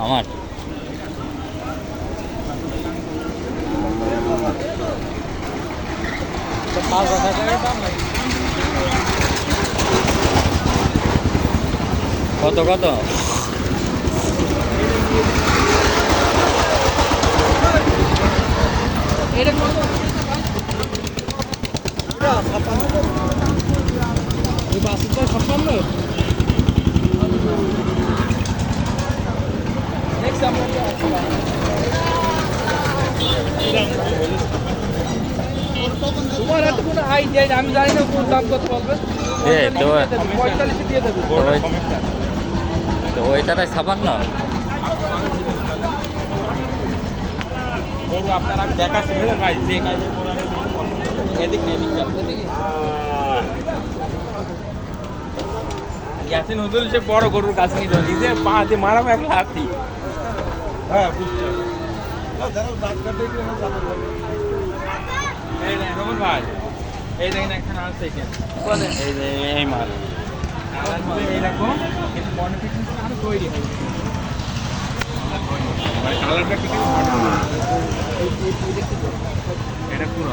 আমার কত কত তোমার হাতে কোনো আইডিয়া আমি জানি না কোন দাম কত বলবে। পঁয়তাল্লিশে দিয়ে দেবে। তো ওইটারাই 56 আপনার আমি দেখাচ্ছি বুঝলেন ভাই যে কাজে এদিক গেছে নতুন সে বড় গরুর কাছে নিয়ে নিজে পা দিয়ে মারাম এক হাতি। হ্যাঁ বুঝতে রমন ভাই এই দেখেন এখানে আছে এই যে এই মাল এইরকম কিন্তু মডিফিকেশন আরো তৈরি হয় মানে কালারটা ঠিক আছে এটা পুরো